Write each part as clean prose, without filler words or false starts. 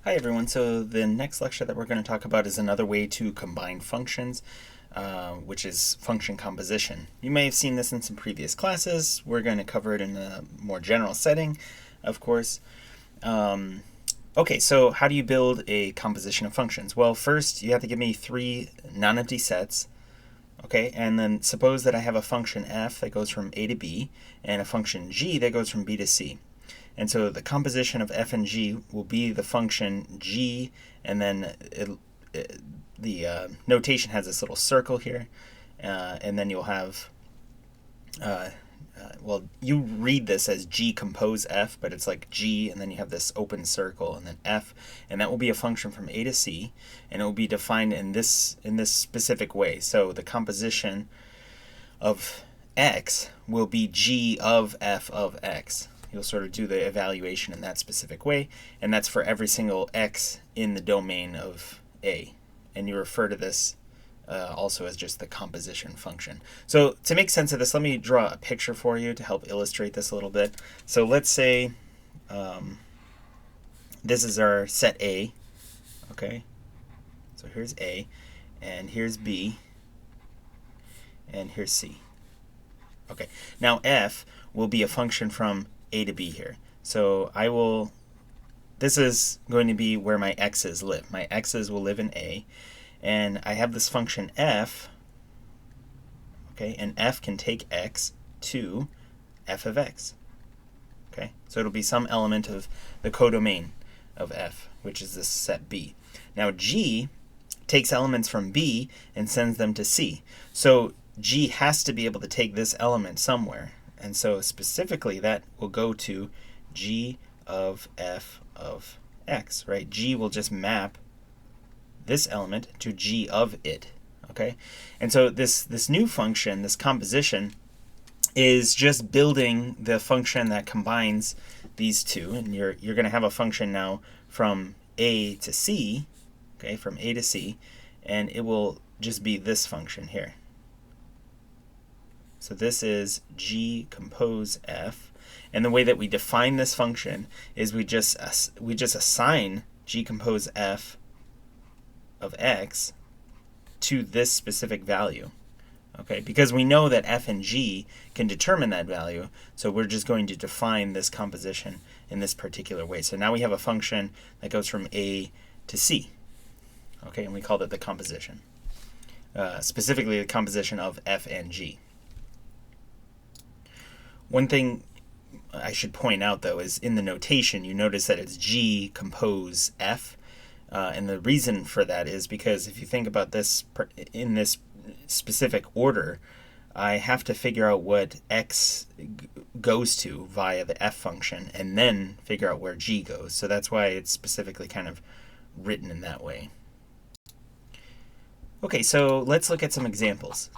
Hi everyone, so the next lecture that we're going to talk about is another way to combine functions, which is function composition. You may have seen this in some previous classes. We're going to cover it in a more general setting, of course. Okay, so how do you build a composition of functions? Well, first you have to give me three non-empty sets. Okay, and then suppose that I have a function f that goes from a to b and a function g that goes from b to c. And so the composition of f and g will be the function g, and then the notation has this little circle here, and then you'll have, well, you read this as g compose f, but it's like g, and then you have this open circle, and then f, and that will be a function from a to c, and it will be defined in this specific way. So the composition of x will be g of f of x. You'll sort of do the evaluation in that specific way, and that's for every single x in the domain of A. And you refer to this also as just the composition function. So to make sense of this, let me draw a picture for you to help illustrate this a little bit. So let's say this is our set A. Okay, so here's A, and here's B, and here's C. Okay, now f will be a function from a to b here. So this is going to be where my x's live. My x's will live in A, and I have this function f, okay, and f can take x to f of x. Okay, so it'll be some element of the codomain of f, which is this set B. Now g takes elements from B and sends them to C. So g has to be able to take this element somewhere. And so specifically that will go to g of f of x, right? G will just map this element to g of it, okay? And so this new function, this composition, is just building the function that combines these two. And you're going to have a function now from A to C, okay, from A to C, and it will just be this function here. So this is g compose f, and the way that we define this function is we just assign g compose f of x to this specific value. Okay, because we know that f and g can determine that value, so we're just going to define this composition in this particular way. So now we have a function that goes from A to C. Okay, and we called it the composition. Specifically the composition of f and g. One thing I should point out, though, is in the notation, you notice that it's g compose f. And the reason for that is because if you think about this in this specific order, I have to figure out what x goes to via the f function and then figure out where g goes. So that's why it's specifically kind of written in that way. Okay, so let's look at some examples.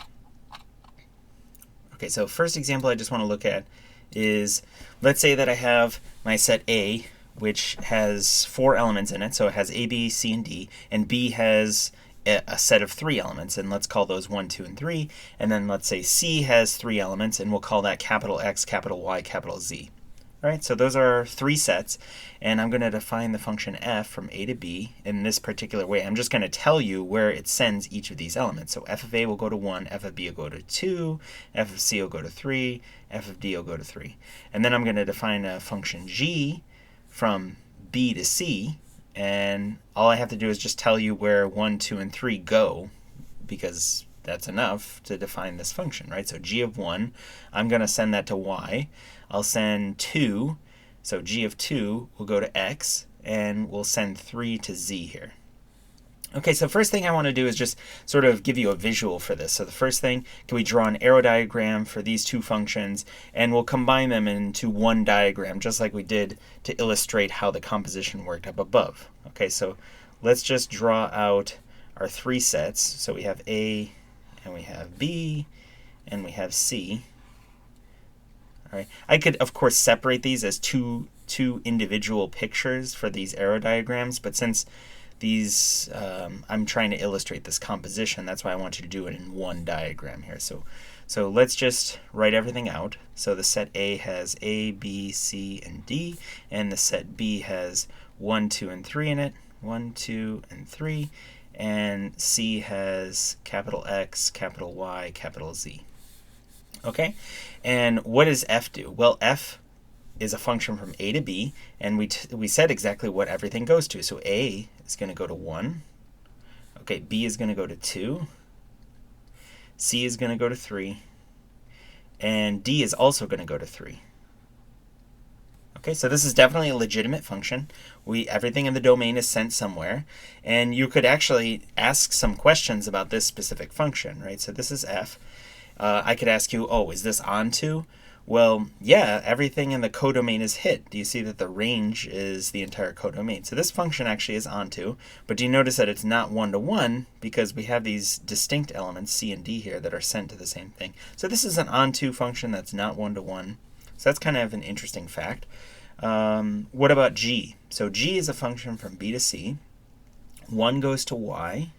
Okay, so first example I just want to look at is, let's say that I have my set A, which has 4 elements in it. So it has A, B, C, and D, and B has a set of 3 elements, and let's call those 1, 2, and 3. And then let's say C has 3 elements, and we'll call that capital X, capital Y, capital Z. All right, so those are 3 sets, and I'm going to define the function f from A to B in this particular way. I'm just going to tell you where it sends each of these elements. So f of A will go to 1, f of B will go to 2, f of C will go to 3, f of D will go to 3. And then I'm going to define a function g from B to C, and all I have to do is just tell you where 1, 2, and 3 go, because that's enough to define this function, right? So g of 1, I'm going to send that to y. I'll send 2, so g of 2 will go to x, and we'll send 3 to z here. Okay, so first thing I want to do is just sort of give you a visual for this. So the first thing, can we draw an arrow diagram for these two functions, and we'll combine them into one diagram, just like we did to illustrate how the composition worked up above. Okay, so let's just draw out our 3 sets. So we have A, and we have B, and we have C. All right. I could, of course, separate these as two individual pictures for these arrow diagrams, but since these, I'm trying to illustrate this composition, that's why I want you to do it in one diagram here. So let's just write everything out. So the set A has A, B, C, and D, and the set B has 1, 2, and 3 in it. 1, 2, and 3. And C has capital X, capital Y, capital Z. Okay? And what does F do? Well, F is a function from A to B, and we said exactly what everything goes to. So A is going to go to 1. Okay, B is going to go to 2. C is going to go to 3. And D is also going to go to 3. Okay, so this is definitely a legitimate function. Everything in the domain is sent somewhere, and you could actually ask some questions about this specific function, right? So this is F. I could ask you, oh, is this onto? Well, yeah, everything in the codomain is hit. Do you see that the range is the entire codomain? So this function actually is onto, but do you notice that it's not one-to-one because we have these distinct elements, C and D here, that are sent to the same thing. So this is an onto function that's not one-to-one. So that's kind of an interesting fact. What about G? So G is a function from B to C. 1 goes to Y.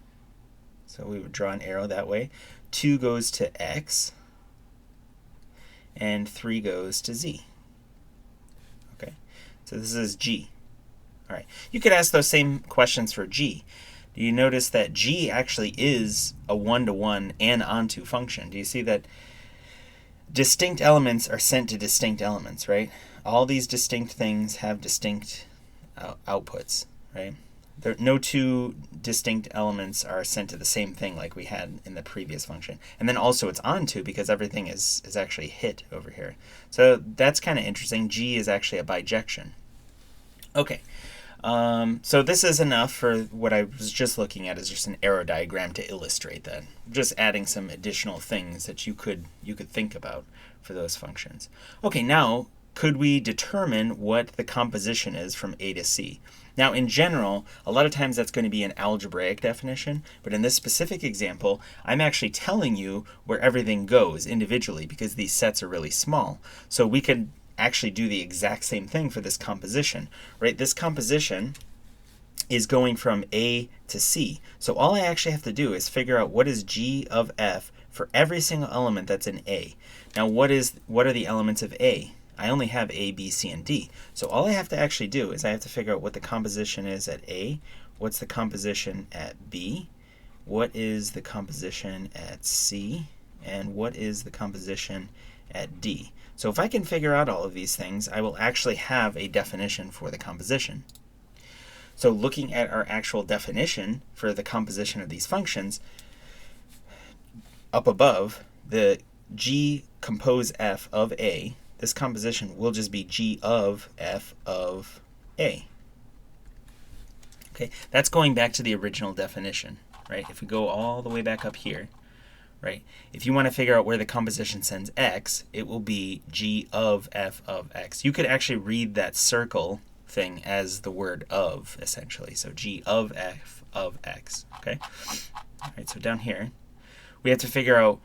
So we would draw an arrow that way. 2 goes to X. And 3 goes to Z. Okay, so this is G. All right, you could ask those same questions for G. Do you notice that G actually is a one-to-one and onto function? Do you see that distinct elements are sent to distinct elements, right? All these distinct things have distinct outputs, right? No two distinct elements are sent to the same thing like we had in the previous function. And then also it's onto because everything is actually hit over here. So that's kind of interesting. G is actually a bijection. Okay, so this is enough for what I was just looking at, is just an arrow diagram to illustrate that. Just adding some additional things that you could think about for those functions. Okay, now could we determine what the composition is from A to C? Now, in general, a lot of times that's going to be an algebraic definition, but in this specific example, I'm actually telling you where everything goes individually because these sets are really small. So we could actually do the exact same thing for this composition, right? This composition is going from A to C. So all I actually have to do is figure out what is G of F for every single element that's in A. Now, what are the elements of A? I only have A, B, C, and D. So all I have to actually do is I have to figure out what the composition is at A, what's the composition at B, what is the composition at C, and what is the composition at D. So if I can figure out all of these things, I will actually have a definition for the composition. So looking at our actual definition for the composition of these functions, up above, the G compose F of A, this composition will just be G of F of A. Okay, that's going back to the original definition, right? If we go all the way back up here, right? If you want to figure out where the composition sends X, it will be G of F of X. You could actually read that circle thing as the word of, essentially. So G of F of X, okay? All right, so down here, we have to figure out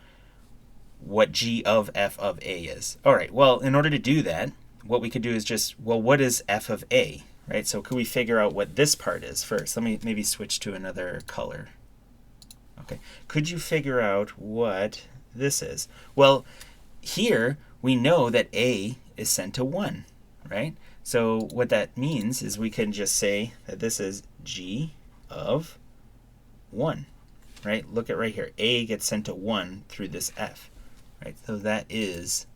what G of F of A is. All right, well, in order to do that, what we could do is just, well, what is F of A, right? So could we figure out what this part is first? Let me maybe switch to another color. Okay, could you figure out what this is? Well, here we know that A is sent to 1, right? So what that means is we can just say that this is G of 1, right? Look at right here. A gets sent to 1 through this F. Right, so that is,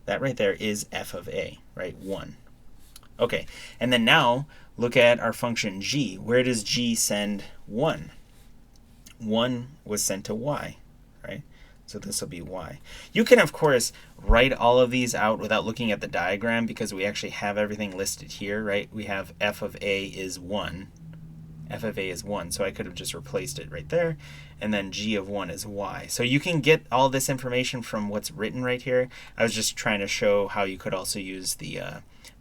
that right there is F of A, right, 1. Okay, and then now look at our function G. Where does G send 1? 1 was sent to Y, right? So this will be Y. You can, of course, write all of these out without looking at the diagram because we actually have everything listed here, right? We have F of A is 1. F of A is 1, so I could have just replaced it right there, and then G of 1 is Y. So you can get all this information from what's written right here. I was just trying to show how you could also use the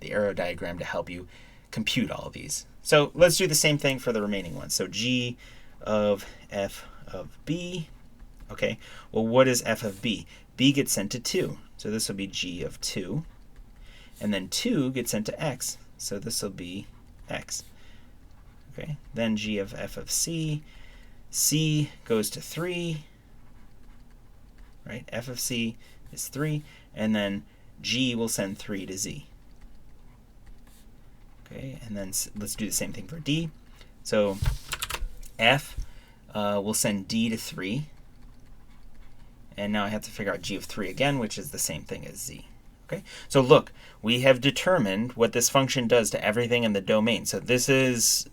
arrow diagram to help you compute all of these. So let's do the same thing for the remaining ones. So G of F of B. Okay, well, what is F of B? B gets sent to 2, so this will be G of 2. And then 2 gets sent to X, so this will be X. Okay, then G of F of C. C goes to 3, right? F of C is 3, and then G will send 3 to Z. Okay, and then let's do the same thing for D. So F will send D to 3. And now I have to figure out G of 3 again, which is the same thing as Z. Okay, so look, we have determined what this function does to everything in the domain. So this is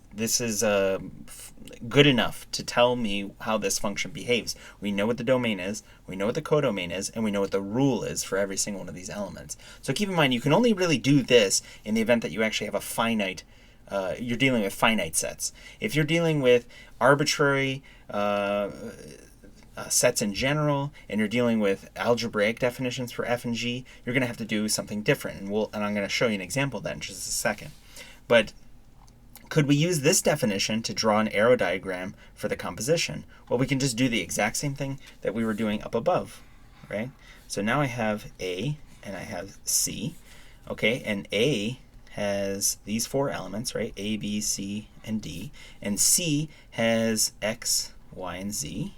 good enough to tell me how this function behaves. We know what the domain is, we know what the codomain is, and we know what the rule is for every single one of these elements. So keep in mind, you can only really do this in the event that you actually have a finite, you're dealing with finite sets. If you're dealing with arbitrary sets in general, and you're dealing with algebraic definitions for f and g, you're going to have to do something different. And I'm going to show you an example of that in just a second. But could we use this definition to draw an arrow diagram for the composition? Well, we can just do the exact same thing that we were doing up above, right? So now I have A and I have C, okay, and A has these 4 elements, right? A, B, C, and D, and C has X, Y, and Z.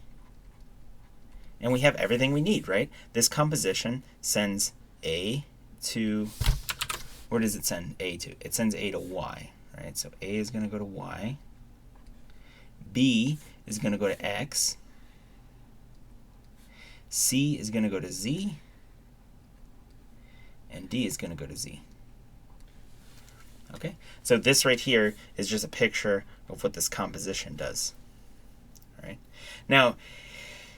And we have everything we need, right? This composition sends A to, where does it send A to? It sends A to Y, right? So A is going to go to Y. B is going to go to X. C is going to go to Z. And D is going to go to Z. Okay? So this right here is just a picture of what this composition does. All right? Now,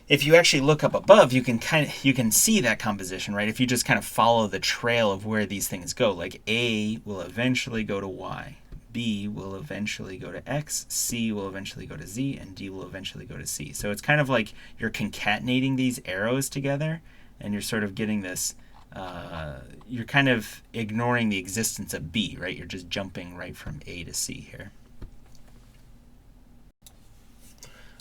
if you actually look up above, you can see that composition, right? If you just kind of follow the trail of where these things go, like A will eventually go to Y, B will eventually go to X, C will eventually go to Z, and D will eventually go to C. So it's kind of like you're concatenating these arrows together, and you're sort of getting this, you're kind of ignoring the existence of B, right? You're just jumping right from A to C here.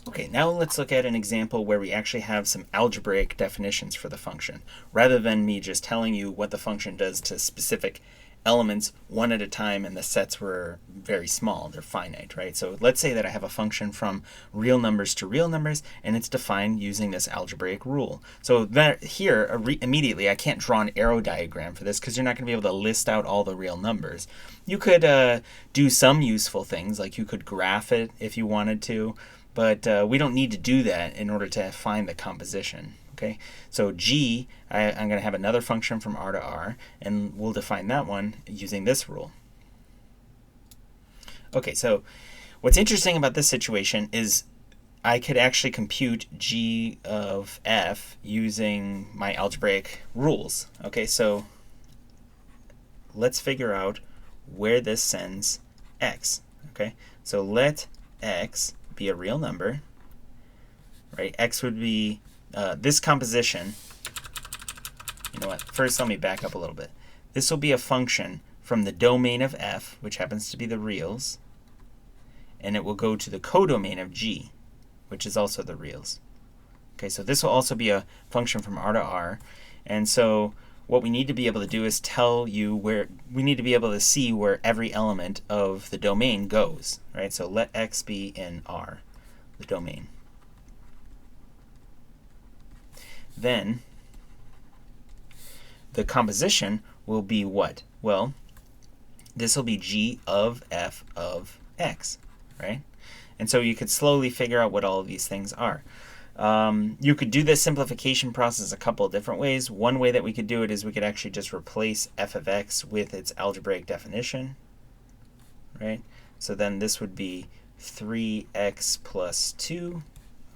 Okay, now let's look at an example where we actually have some algebraic definitions for the function, rather than me just telling you what the function does to specific elements one at a time, and the sets were very small, they're finite, right? So let's say that I have a function from real numbers to real numbers, and it's defined using this algebraic rule. So that here, immediately, I can't draw an arrow diagram for this because you're not going to be able to list out all the real numbers. You could do some useful things, like you could graph it if you wanted to, but we don't need to do that in order to find the composition. Okay, so G, I'm going to have another function from R to R, and we'll define that one using this rule. Okay, so what's interesting about this situation is I could actually compute G of F using my algebraic rules. Okay, so let's figure out where this sends X. Okay, so let X be a real number, right? X would be this composition. You know what? First, let me back up a little bit. This will be a function from the domain of F, which happens to be the reals, and it will go to the codomain of G, which is also the reals. Okay, so this will also be a function from R to R, and so what we need to be able to do is tell you where, we need to be able to see where every element of the domain goes, right? So let X be in R, the domain. Then the composition will be what? Well, this will be G of F of X, right? And so you could slowly figure out what all of these things are. You could do this simplification process a couple of different ways. One way that we could do it is we could actually just replace f of x with its algebraic definition, right? So then this would be 3x plus 2,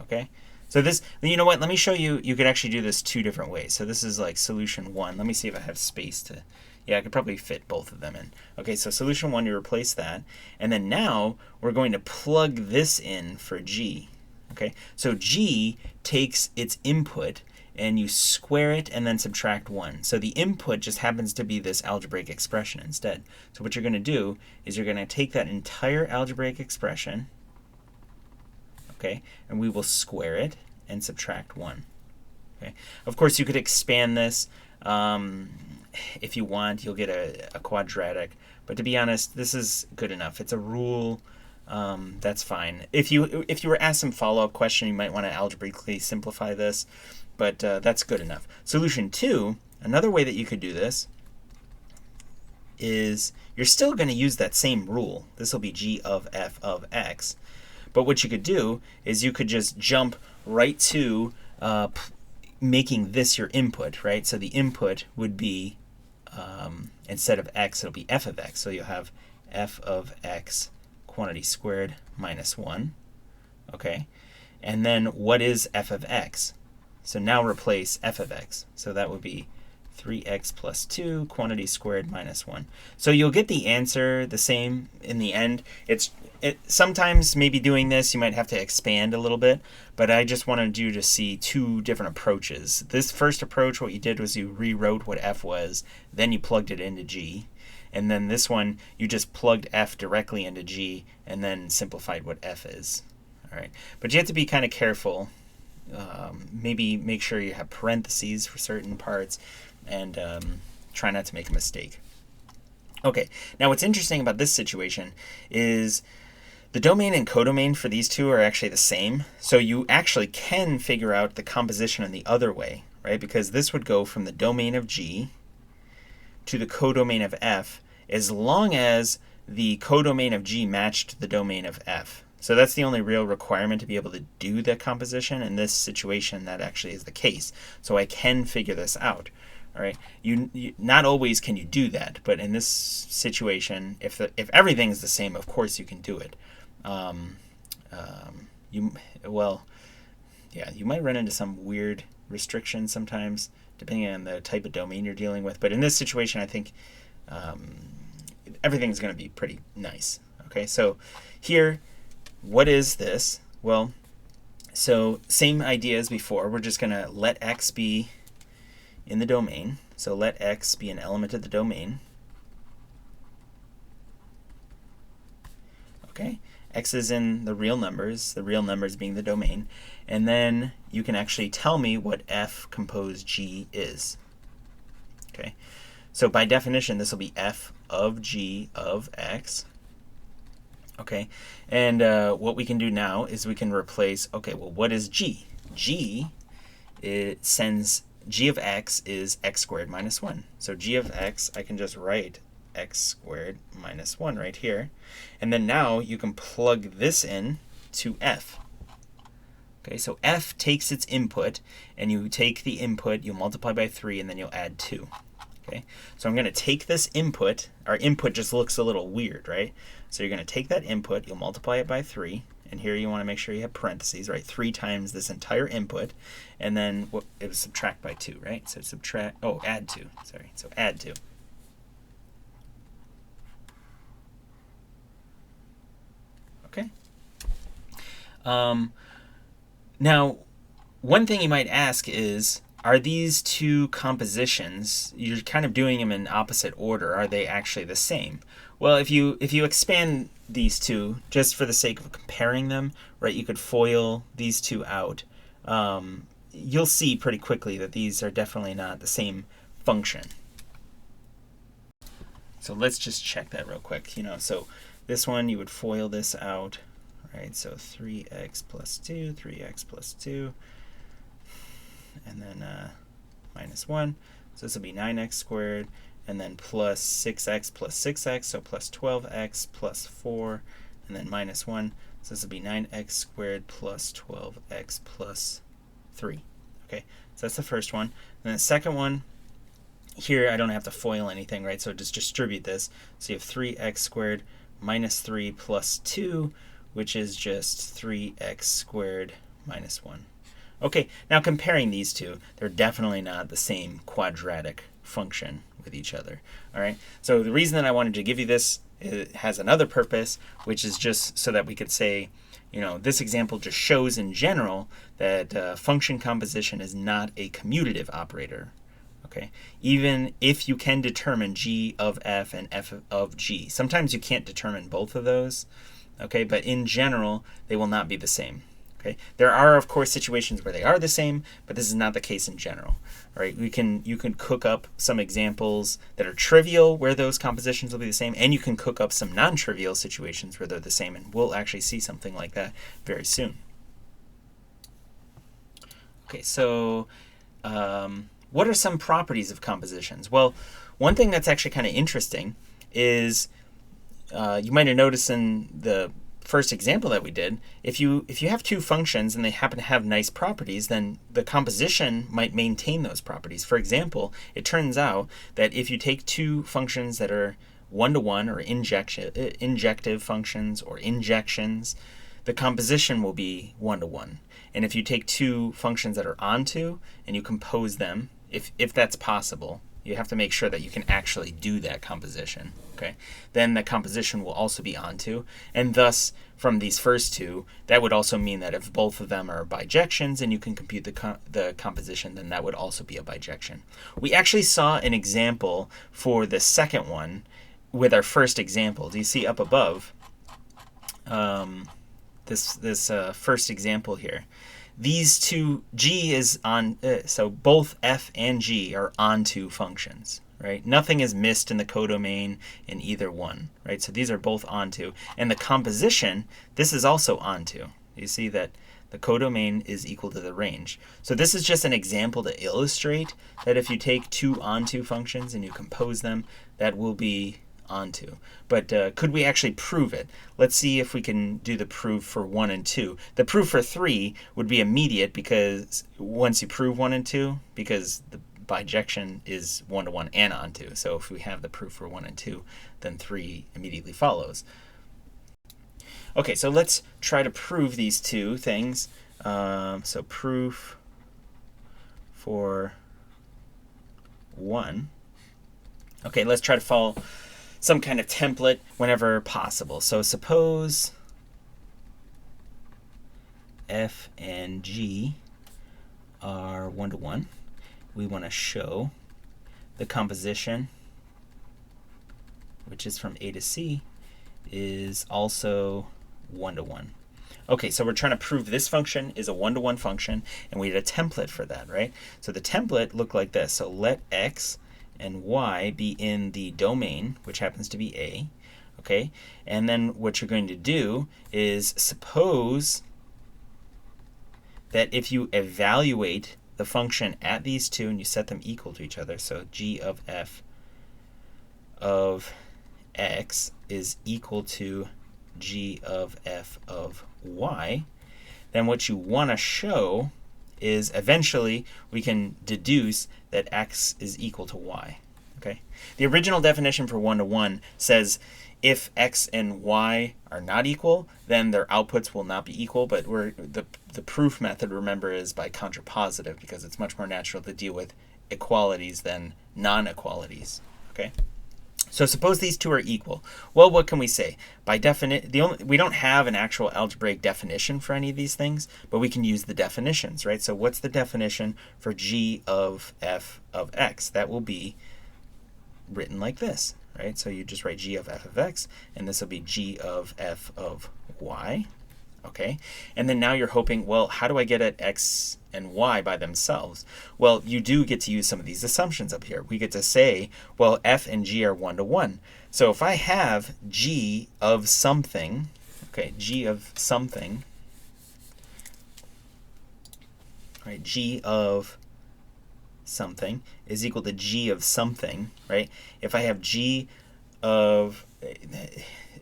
okay? So this, you know what, let me show you, you could actually do this 2 different ways. So this is like solution 1. Let me see if I have space to, yeah, I could probably fit both of them in. Okay, so solution 1, you replace that. And then now we're going to plug this in for G. Okay, so G takes its input and you square it and then subtract 1. So the input just happens to be this algebraic expression instead. So what you're going to do is you're going to take that entire algebraic expression, okay, and we will square it and subtract 1. Okay. Of course, you could expand this. If you want, you'll get a quadratic. But to be honest, this is good enough. It's a rule. That's fine. If you were asked some follow-up question, you might want to algebraically simplify this, but that's good enough. Solution 2, another way that you could do this is you're still going to use that same rule. This will be g of f of x. But what you could do is you could just jump right to making this your input, right? So the input would be, instead of x, it'll be f of x. So you'll have f of x quantity squared minus 1. Okay? And then what is f of x? So now replace f of x. So that would be 3x plus 2 quantity squared minus 1. So you'll get the answer the same in the end. Sometimes maybe doing this you might have to expand a little bit, but I just wanted you to see two different approaches. This first approach, what you did was you rewrote what f was, then you plugged it into g. And then this one, you just plugged f directly into g and then simplified what f is. All right, but you have to be kind of careful. Maybe make sure you have parentheses for certain parts, and try not to make a mistake. Okay, now what's interesting about this situation is the domain and codomain for these two are actually the same. So you actually can figure out the composition in the other way, right? Because this would go from the domain of g to the codomain of f as long as the codomain of g matched the domain of f. So that's the only real requirement to be able to do the composition. In this situation, that actually is the case. So I can figure this out. All right. You not always can you do that, but in this situation, if everything's the same, of course you can do it. You might run into some weird restrictions sometimes, depending on the type of domain you're dealing with. But in this situation, I think everything's going to be pretty nice. Okay. So here, what is this? Well, so same idea as before. We're just going to let x be in the domain. So let x be an element of the domain. Okay, x is in the real numbers being the domain. And then you can actually tell me what f composed g is. Okay, so by definition, this will be f of g of x. Okay, and what we can do now is we can replace, okay, well, what is g? G, it sends g of x is x squared minus 1. So g of x, I can just write x squared minus 1 right here. And then now you can plug this in to f. Okay, so f takes its input, and you take the input, you multiply by 3, and then you'll add 2. Okay, so I'm going to take this input. Our input just looks a little weird, right? So you're going to take that input, you'll multiply it by 3, and here you want to make sure you have parentheses, right? 3 times this entire input, and then it was subtract by 2, right? So add 2, sorry. So add 2. Okay. Now, one thing you might ask is, are these two compositions, you're kind of doing them in opposite order, are they actually the same? Well, if you expand these two, just for the sake of comparing them, right, you could FOIL these two out. You'll see pretty quickly that these are definitely not the same function. So let's just check that real quick. So this one, you would FOIL this out, right? So 3x plus 2, 3x plus 2. And then minus 1. So this will be 9x squared. And then plus 6x plus 6x, so plus 12x plus 4. And then minus 1. So this will be 9x squared plus 12x plus 3. Okay, so that's the first one. And the second one, here I don't have to FOIL anything, right? So just distribute this. So you have 3x squared minus 3 plus 2, which is just 3x squared minus 1. Okay, now comparing these two, they're definitely not the same quadratic function with each other. All right, so the reason that I wanted to give you this, it has another purpose, which is just so that we could say, this example just shows in general that function composition is not a commutative operator. Okay, even if you can determine g of f and f of g. Sometimes you can't determine both of those, okay, but in general, they will not be the same. Okay, there are, of course, situations where they are the same, but this is not the case in general. All right, you can cook up some examples that are trivial where those compositions will be the same, and you can cook up some non-trivial situations where they're the same, and we'll actually see something like that very soon. Okay, so what are some properties of compositions? Well, one thing that's actually kind of interesting is you might have noticed in the first example that we did, if you have two functions and they happen to have nice properties, then the composition might maintain those properties. For example, it turns out that if you take two functions that are one-to-one or injective functions or injections, the composition will be one-to-one. And if you take two functions that are onto and you compose them, if that's possible, you have to make sure that you can actually do that composition. Okay, then the composition will also be onto, and thus from these first two, that would also mean that if both of them are bijections and you can compute the composition, then that would also be a bijection. We actually saw an example for the second one with our first example. Do you see up above this first example here? These two, G is on, so both f and g are onto functions, right? Nothing is missed in the codomain in either one, right? So these are both onto. And the composition, this is also onto. You see that the codomain is equal to the range. So this is just an example to illustrate that if you take two onto functions and you compose them, that will be onto. But could we actually prove it? Let's see if we can do the proof for 1 and 2. The proof for 3 would be immediate because once you prove 1 and 2, because the bijection is one-to-one and onto. So if we have the proof for 1 and 2, then 3 immediately follows. Okay, so let's try to prove these two things. So proof for 1. Okay, let's try to follow some kind of template whenever possible. So suppose f and g are one-to-one. We want to show the composition, which is from A to C, is also one-to-one. Okay, so we're trying to prove this function is a one-to-one function, and we need a template for that, right? So the template looked like this. So let x and y be in the domain, which happens to be A, okay? And then what you're going to do is suppose that if you evaluate the function at these two and you set them equal to each other, so g of f of x is equal to g of f of y, then what you want to show is eventually we can deduce that x is equal to y. Okay? The original definition for one-to-one says if x and y are not equal, then their outputs will not be equal, but the proof method, remember, is by contrapositive because it's much more natural to deal with equalities than non-equalities. Okay? So suppose these two are equal. Well, what can we say? By we don't have an actual algebraic definition for any of these things, but we can use the definitions, right? So what's the definition for g of f of x? That will be written like this, right? So you just write g of f of x, and this will be g of f of y. Okay, and then now you're hoping, well, how do I get at x and y by themselves? Well, you do get to use some of these assumptions up here. We get to say, well, f and g are one-to-one. So if I have g of something, okay, g of something, right, g of something is equal to g of something, right? If I have g of,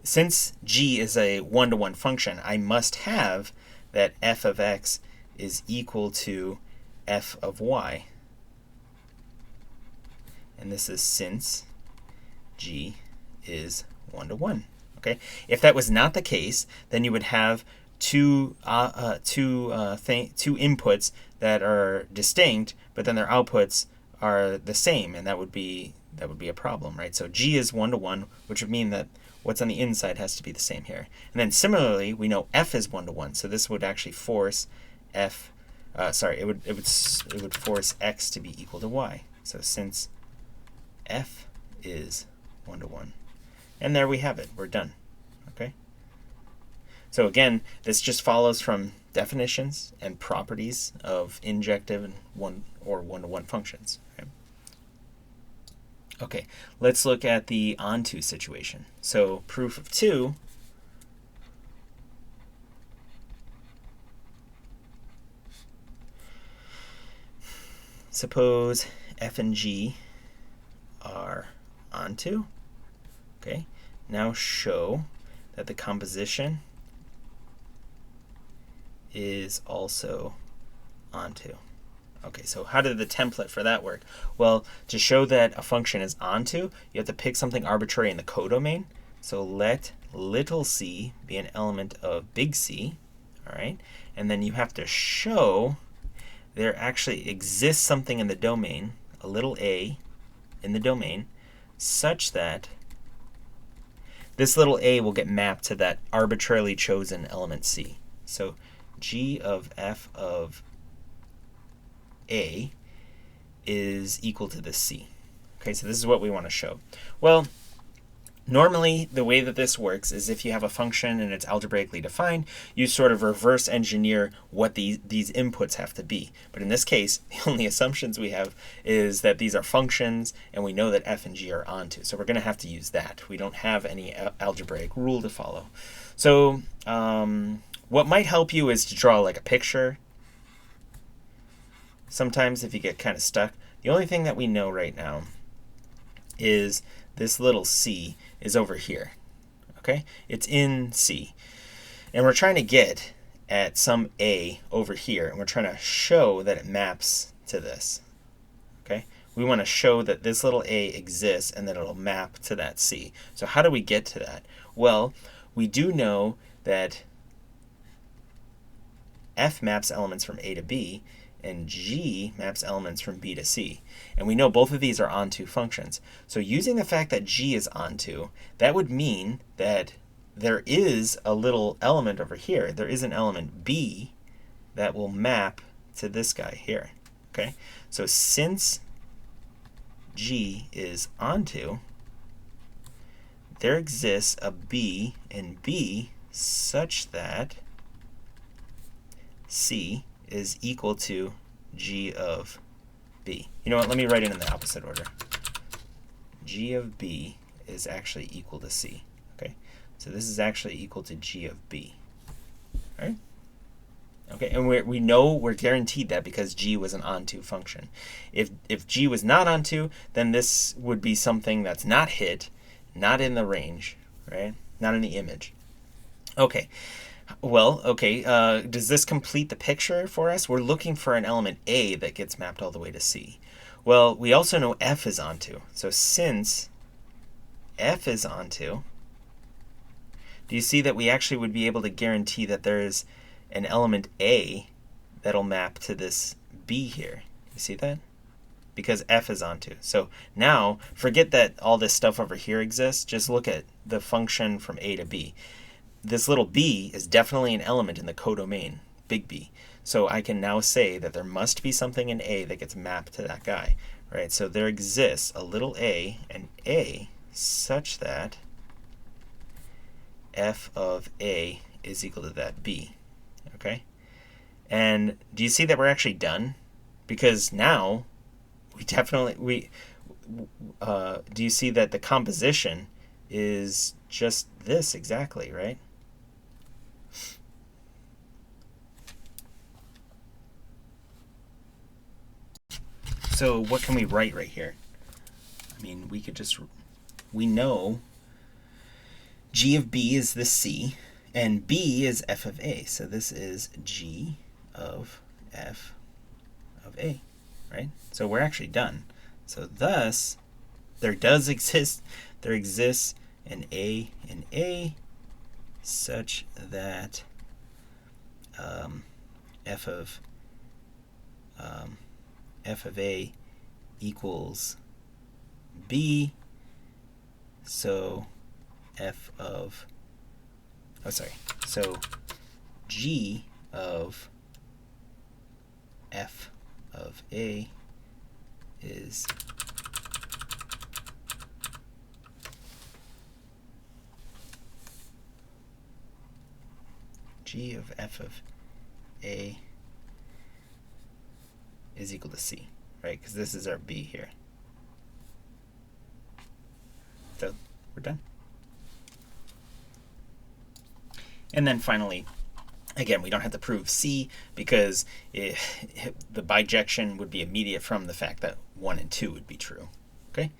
since g is a one-to-one function, I must have that f of x is equal to f of y. And this is since g is one-to-one. Okay? If that was not the case, then you would have two inputs that are distinct, but then their outputs are the same, and that would be a problem, right? So g is one-to-one, which would mean that what's on the inside has to be the same here. And then similarly, we know f is one-to-one, so this would actually force it would force x to be equal to y. So since f is one-to-one, and there we have it. We're done. Okay. So again, this just follows from definitions and properties of injective and one-to-one functions. Okay? Okay, let's look at the onto situation. So proof of 2, suppose f and g are onto. Okay, now show that the composition is also onto. Okay, so how did the template for that work? Well, to show that a function is onto, you have to pick something arbitrary in the codomain. So let little c be an element of big C, all right? And then you have to show there actually exists something in the domain, a little a in the domain, such that this little a will get mapped to that arbitrarily chosen element C. So g of f of a is equal to this C. Okay, so this is what we want to show. Well, normally the way that this works is if you have a function and it's algebraically defined, you sort of reverse engineer what these inputs have to be. But in this case, the only assumptions we have is that these are functions, and we know that f and g are onto. So we're going to have to use that. We don't have any algebraic rule to follow. So what might help you is to draw like a picture. Sometimes if you get kind of stuck, the only thing that we know right now is this little c is over here. Okay? It's in C. And we're trying to get at some a over here, and we're trying to show that it maps to this. Okay? We want to show that this little a exists and that it'll map to that C. So how do we get to that? Well, we do know that f maps elements from A to B, and g maps elements from B to C. And we know both of these are onto functions. So using the fact that g is onto, that would mean that there is a little element over here. There is an element B that will map to this guy here. Okay? So since g is onto, there exists a B in B such that C is equal to g of b. You know what? Let me write it in the opposite order. G of b is actually equal to c. Okay, so this is actually equal to g of b. All right? Okay, and we know we're guaranteed that because g was an onto function. If g was not onto, then this would be something that's not hit, not in the range, right? Not in the image. Okay. Well, okay, does this complete the picture for us? We're looking for an element A that gets mapped all the way to C. Well, we also know F is onto. So since F is onto, do you see that we actually would be able to guarantee that there is an element A that'll map to this B here? You see that? Because F is onto. So now, forget that all this stuff over here exists. Just look at the function from A to B. This little b is definitely an element in the codomain, big B. So I can now say that there must be something in A that gets mapped to that guy. Right? So there exists a little a and A such that f of A is equal to that B. Okay? And do you see that we're actually done? Because now we definitely, do you see that the composition is just this exactly, right? So what can we write right here? I mean, we could just, we know g of b is the C, and b is f of a. So this is g of f of a, right? So we're actually done. So thus, there exists an a in A such that f of a equals b, so so g of f of a is g of f of a is equal to C, right? Because this is our B here. So we're done. And then finally, again, we don't have to prove C because the bijection would be immediate from the fact that 1 and 2 would be true. Okay?